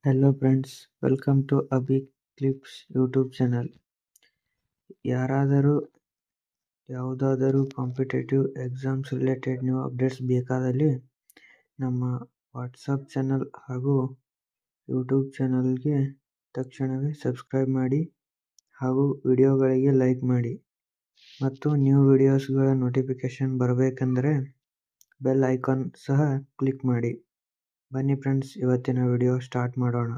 Hello friends, welcome to Abhi Clips YouTube channel. ಯಾರಾದರೂ ಯಾವುದಾದರೂ competitive exams related new updates ಬೇಕಾದಲ್ಲಿ ನಮ್ಮ WhatsApp channel ಹಾಗೂ ಯೂಟ್ಯೂಬ್ ಚಾನಲ್ಗೆ ತಕ್ಷಣವೇ ಸಬ್ಸ್ಕ್ರೈಬ್ ಮಾಡಿ ಹಾಗೂ ವಿಡಿಯೋಗಳಿಗೆ ಲೈಕ್ ಮಾಡಿ ಮತ್ತು ನ್ಯೂ ವಿಡಿಯೋಸ್ಗಳ ನೋಟಿಫಿಕೇಷನ್ ಬರಬೇಕೆಂದರೆ ಬೆಲ್ ಐಕಾನ್ ಸಹ ಕ್ಲಿಕ್ ಮಾಡಿ. ಬನ್ನಿ ಫ್ರೆಂಡ್ಸ್, ಇವತ್ತಿನ ವಿಡಿಯೋ ಸ್ಟಾರ್ಟ್ ಮಾಡೋಣ.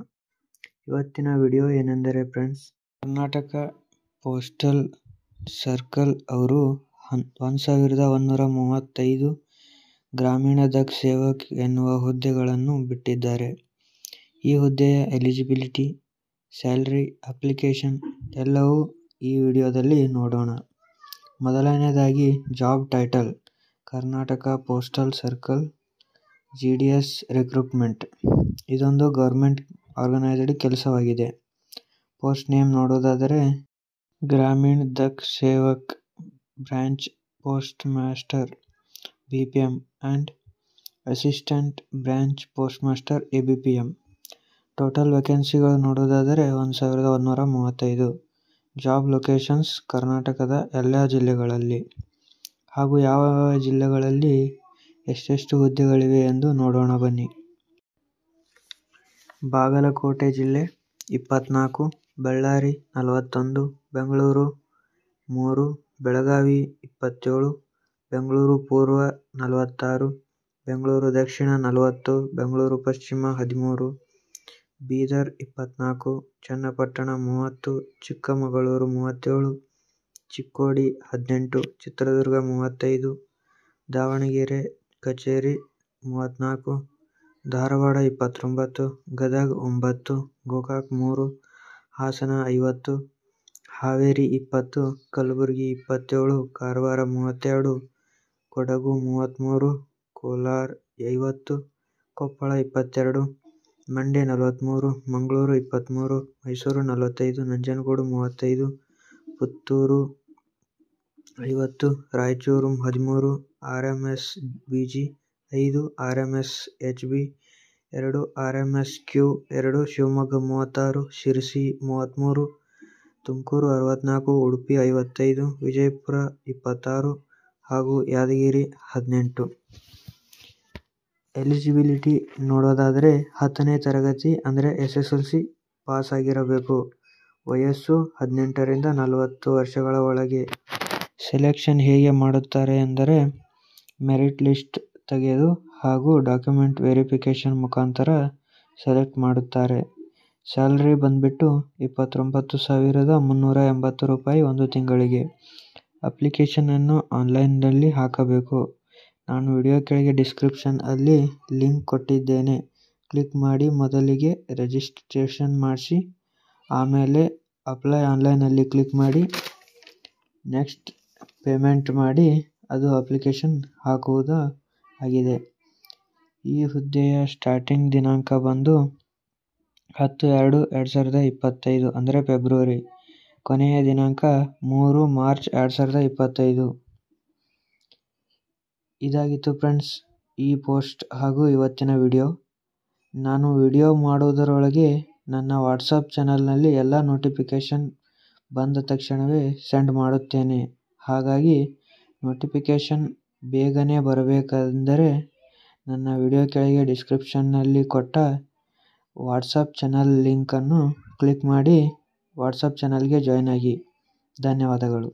ಇವತ್ತಿನ ವಿಡಿಯೋ ಏನೆಂದರೆ ಫ್ರೆಂಡ್ಸ್, ಕರ್ನಾಟಕ ಪೋಸ್ಟಲ್ ಸರ್ಕಲ್ ಅವರು 1135 ಗ್ರಾಮೀಣ ದಕ್ಷ ಸೇವಕ್ ಎನ್ನುವ ಹುದ್ದೆಗಳನ್ನು ಬಿಟ್ಟಿದ್ದಾರೆ. ಈ ಹುದ್ದೆಯ ಎಲಿಜಿಬಿಲಿಟಿ, ಸ್ಯಾಲರಿ, ಅಪ್ಲಿಕೇಶನ್ ಎಲ್ಲವೂ ಈ ವಿಡಿಯೋದಲ್ಲಿ ನೋಡೋಣ. ಮೊದಲನೆಯದಾಗಿ job title, Karnataka postal circle GDS recruitment. ಇದೊಂದು ಗೌರ್ಮೆಂಟ್ ಆರ್ಗನೈಸ್ಡ್ ಕೆಲಸವಾಗಿದೆ. ಪೋಸ್ಟ್ ನೇಮ್ ನೋಡೋದಾದರೆ Gramin Dak Sevak branch post master BPM and assistant branch post master ABPM. Total ವೇಕೆನ್ಸಿಗಳು ನೋಡೋದಾದರೆ 1135. ಜಾಬ್ ಲೊಕೇಶನ್ಸ್ ಕರ್ನಾಟಕದ ಎಲ್ಲ ಜಿಲ್ಲೆಗಳಲ್ಲಿ. ಹಾಗೂ ಯಾವ ಜಿಲ್ಲೆಗಳಲ್ಲಿ ಎಷ್ಟೆಷ್ಟು ಹುದ್ದೆಗಳಿವೆ ಎಂದು ನೋಡೋಣ ಬನ್ನಿ. ಬಾಗಲಕೋಟೆ ಜಿಲ್ಲೆ 24, ಬಳ್ಳಾರಿ 41, ಬೆಂಗಳೂರು 3, ಬೆಳಗಾವಿ 27, ಬೆಂಗಳೂರು ಪೂರ್ವ 46, ಬೆಂಗಳೂರು ದಕ್ಷಿಣ 40, ಬೆಂಗಳೂರು ಪಶ್ಚಿಮ 13, ಬೀದರ್ 24, ಚನ್ನಪಟ್ಟಣ 30, ಚಿಕ್ಕಮಗಳೂರು 37, ಚಿಕ್ಕೋಡಿ 18, ಚಿತ್ರದುರ್ಗ 35, ದಾವಣಗೆರೆ ಕಚೇರಿ 34, Dharwad 29, Gadag 9, Gokak 3, Hassan 50, Haveri 20, Kalaburagi 27, Karwar 32, Kodagu 33, Kolar 50, Koppal 22, Mandya 43, Mangaluru 23, Mysuru 45, Nanjangud 35, Puttur 50, Raichur 13, RMSBG 5, RMSHB 2, RMSQ 2, Shivamogga 36, Sirsi 33, Tumakuru 64, Udupi 55, Vijayapura 26 ಹಾಗೂ ಯಾದಗಿರಿ 18. ಎಲಿಜಿಬಿಲಿಟಿ ನೋಡೋದಾದರೆ 10ನೇ ತರಗತಿ ಅಂದರೆ SSLC ಪಾಸ್ ಆಗಿರಬೇಕು. ವಯಸ್ಸು 18ರಿಂದ 40 ವರ್ಷಗಳ ಒಳಗೆ. ಸೆಲೆಕ್ಷನ್ ಹೇಗೆ ಮಾಡುತ್ತಾರೆ ಎಂದರೆ ಮೆರಿಟ್ ಲಿಸ್ಟ್ ತೆಗೆದು ಹಾಗೂ ಡಾಕ್ಯುಮೆಂಟ್ ವೆರಿಫಿಕೇಷನ್ ಮುಖಾಂತರ ಸೆಲೆಕ್ಟ್ ಮಾಡುತ್ತಾರೆ. ಸ್ಯಾಲರಿ ಬಂದ್ಬಿಟ್ಟು 29,380 ರೂಪಾಯಿ ಒಂದು ತಿಂಗಳಿಗೆ. ಅಪ್ಲಿಕೇಶನನ್ನು ಆನ್ಲೈನ್ನಲ್ಲಿ ಹಾಕಬೇಕು. ನಾನು ವಿಡಿಯೋ ಕೆಳಗೆ ಡಿಸ್ಕ್ರಿಪ್ಷನ್ ಅಲ್ಲಿ ಲಿಂಕ್ ಕೊಟ್ಟಿದ್ದೇನೆ. ಕ್ಲಿಕ್ ಮಾಡಿ ಮೊದಲಿಗೆ ರಿಜಿಸ್ಟ್ರೇಷನ್ ಮಾಡಿಸಿ, ಆಮೇಲೆ ಅಪ್ಲೈ ಆನ್ಲೈನಲ್ಲಿ ಕ್ಲಿಕ್ ಮಾಡಿ, ನೆಕ್ಸ್ಟ್ ಪೇಮೆಂಟ್ ಮಾಡಿ ಅದು ಅಪ್ಲಿಕೇಶನ್ ಹಾಕುವುದು ಆಗಿದೆ. ಈ ಹುದ್ದೆಯ ಸ್ಟಾರ್ಟಿಂಗ್ ದಿನಾಂಕ ಬಂದು 10/2/2025 ಅಂದರೆ ಫೆಬ್ರವರಿ. ಕೊನೆಯ ದಿನಾಂಕ 3 ಮಾರ್ಚ್ 2025. ಇದಾಗಿತ್ತು ಫ್ರೆಂಡ್ಸ್ ಈ ಪೋಸ್ಟ್ ಹಾಗೂ ಇವತ್ತಿನ ವಿಡಿಯೋ. ನಾನು ವಿಡಿಯೋ ಮಾಡೋದರೊಳಗೆ ನನ್ನ ವಾಟ್ಸಪ್ ಚಾನಲ್ನಲ್ಲಿ ಎಲ್ಲ ನೋಟಿಫಿಕೇಷನ್ ಬಂದ ತಕ್ಷಣವೇ ಸೆಂಡ್ ಮಾಡುತ್ತೇನೆ. ಹಾಗಾಗಿ ನೋಟಿಫಿಕೇಷನ್ ಬೇಗನೆ ಬರಬೇಕೆಂದರೆ ನನ್ನ ವಿಡಿಯೋ ಕೆಳಗೆ ಡಿಸ್ಕ್ರಿಪ್ಷನ್ನಲ್ಲಿ ಕೊಟ್ಟ ವಾಟ್ಸಪ್ ಚಾನಲ್ ಲಿಂಕನ್ನು ಕ್ಲಿಕ್ ಮಾಡಿ ವಾಟ್ಸಪ್ ಚಾನಲ್ಗೆ ಜಾಯ್ನ್ ಆಗಿ. ಧನ್ಯವಾದಗಳು.